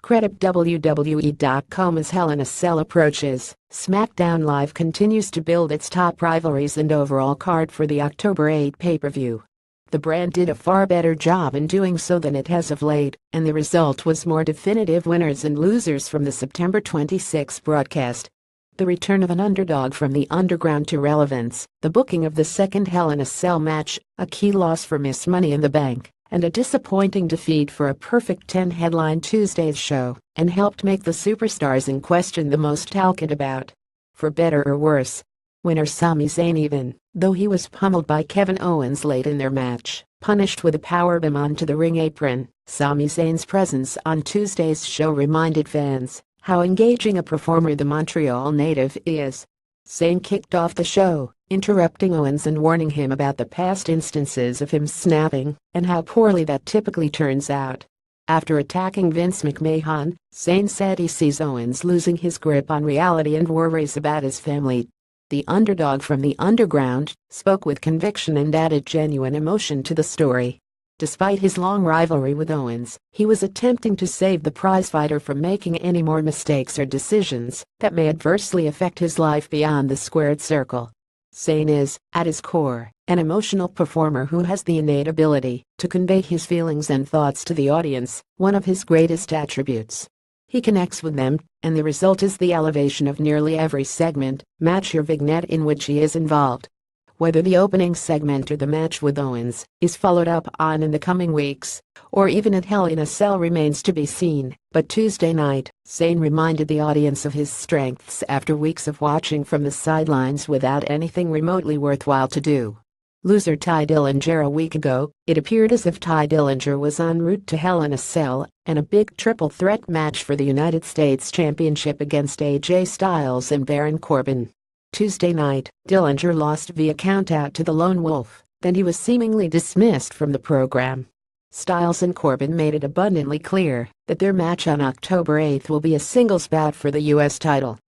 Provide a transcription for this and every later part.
Credit WWE.comAs Hell in a Cell approaches. SmackDown Live continues to build its top rivalries and overall card for the October 8 pay-per-view. The brand did a far better job in doing so than it has of late, and the result was more definitive winners and losers from the September 26 broadcast. The return of an underdog from the underground to relevance, the booking of the second Hell in a Cell match, a key loss for Miss Money in the Bank, and a disappointing defeat for a Perfect 10 headline Tuesday's show, and helped make the superstars in question the most talked about. For better or worse, winner Sami Zayn, even though he was pummeled by Kevin Owens late in their match, punished with a powerbomb onto the ring apron. Sami Zayn's presence on Tuesday's show reminded fans how engaging a performer the Montreal native is. Zayn kicked off the show, interrupting Owens and warning him about the past instances of him snapping and how poorly that typically turns out. After attacking Vince McMahon, Zayn said he sees Owens losing his grip on reality and worries about his family. The underdog from the underground spoke with conviction and added genuine emotion to the story. Despite his long rivalry with Owens, he was attempting to save the prizefighter from making any more mistakes or decisions that may adversely affect his life beyond the squared circle. Zayn is, at his core, an emotional performer who has the innate ability to convey his feelings and thoughts to the audience, one of his greatest attributes. He connects with them, and the result is the elevation of nearly every segment, match or vignette in which he is involved. Whether the opening segment or the match with Owens is followed up on in the coming weeks, or even at Hell in a Cell remains to be seen, but Tuesday night, Zayn reminded the audience of his strengths after weeks of watching from the sidelines without anything remotely worthwhile to do. Loser Tye Dillinger. A week ago, it appeared as if Tye Dillinger was en route to Hell in a Cell and a big triple threat match for the United States Championship against AJ Styles and Baron Corbin. Tuesday night, Dillinger lost via countout to the Lone Wolf, then he was seemingly dismissed from the program. Styles and Corbin made it abundantly clear that their match on October 8 will be a singles bout for the U.S. title.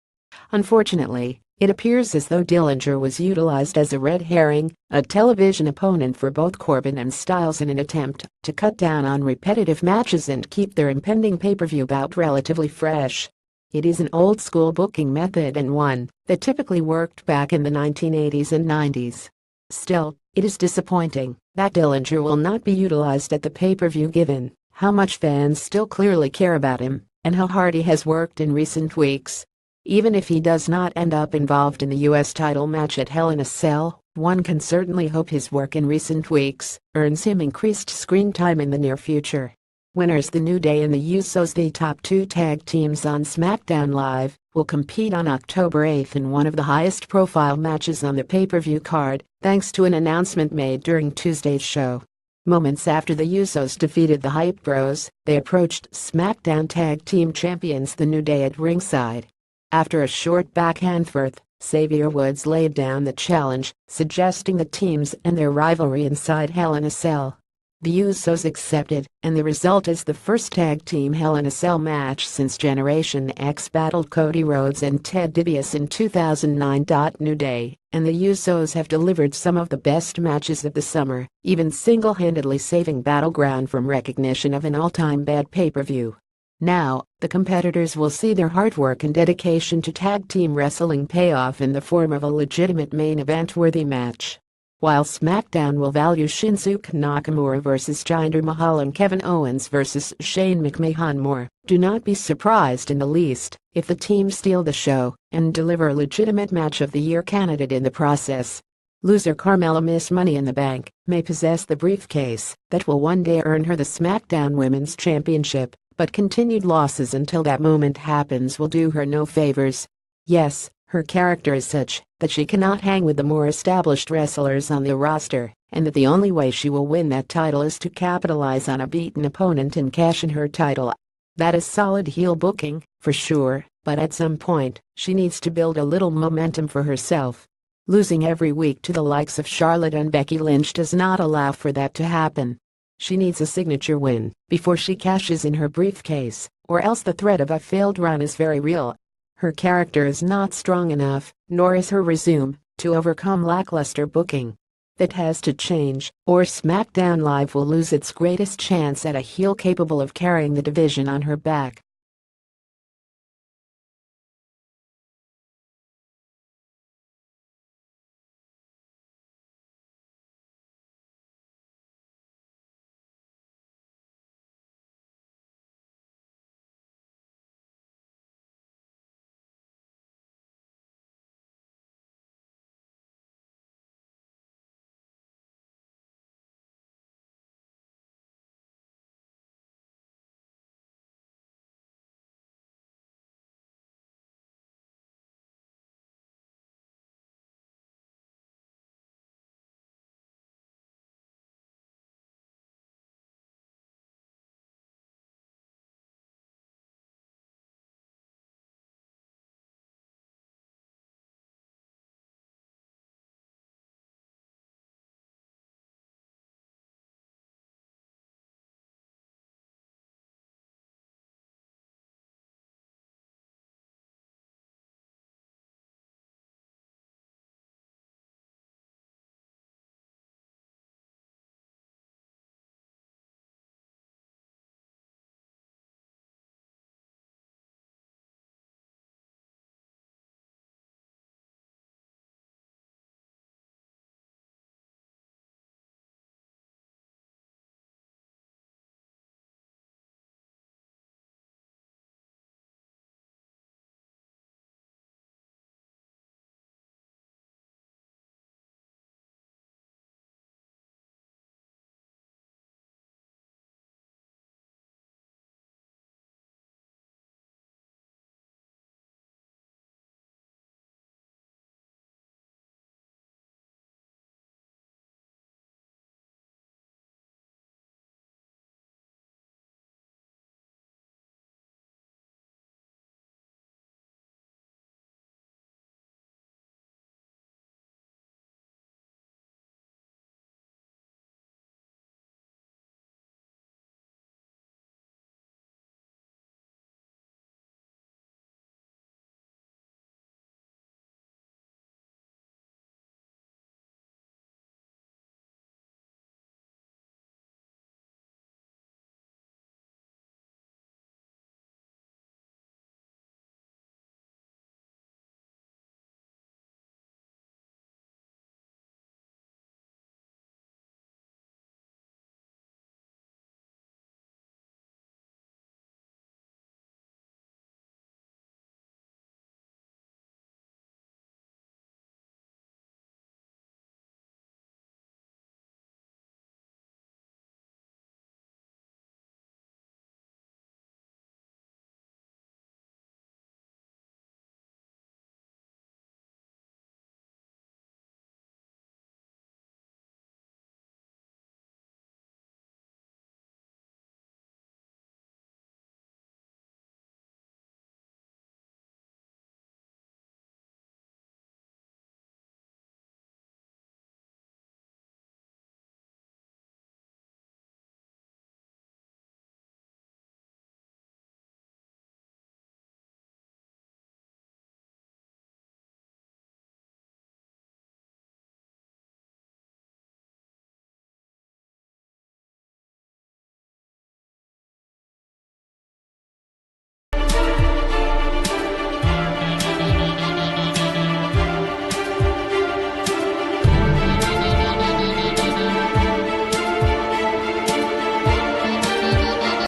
Unfortunately, it appears as though Dillinger was utilized as a red herring, a television opponent for both Corbin and Styles in an attempt to cut down on repetitive matches and keep their impending pay-per-view bout relatively fresh. It is an old-school booking method and one that typically worked back in the 1980s and 90s. Still, it is disappointing that Dillinger will not be utilized at the pay-per-view given how much fans still clearly care about him and how hard he has worked in recent weeks. Even if he does not end up involved in the U.S. title match at Hell in a Cell, one can certainly hope his work in recent weeks earns him increased screen time in the near future. Winners The New Day and the Usos, the top two tag teams on SmackDown Live, will compete on October 8 in one of the highest-profile matches on the pay-per-view card, thanks to an announcement made during Tuesday's show. Moments after the Usos defeated the Hype Bros, they approached SmackDown Tag Team Champions The New Day at ringside. After a short back-and-forth, Xavier Woods laid down the challenge, suggesting the teams and their rivalry inside Hell in a Cell. The Usos accepted, and the result is the first tag team Hell in a Cell match since Generation X battled Cody Rhodes and Ted DiBiase in 2009. New Day and the Usos have delivered some of the best matches of the summer, even single-handedly saving Battleground from recognition of an all-time bad pay-per-view. Now, the competitors will see their hard work and dedication to tag team wrestling pay off in the form of a legitimate main event-worthy match. While SmackDown will value Shinsuke Nakamura vs. Jinder Mahal and Kevin Owens vs. Shane McMahon more, do not be surprised in the least if the teams steal the show and deliver a legitimate match of the year candidate in the process. Loser Carmella Miss Money in the Bank may possess the briefcase that will one day earn her the SmackDown Women's Championship, but continued losses until that moment happens will do her no favors. Yes, her character is such that she cannot hang with the more established wrestlers on the roster, and that the only way she will win that title is to capitalize on a beaten opponent and cash in her title. That is solid heel booking, for sure, but at some point, she needs to build a little momentum for herself. Losing every week to the likes of Charlotte and Becky Lynch does not allow for that to happen. She needs a signature win before she cashes in her briefcase, or else the threat of a failed run is very real. Her character is not strong enough, nor is her resume, to overcome lackluster booking. That has to change, or SmackDown Live will lose its greatest chance at a heel capable of carrying the division on her back.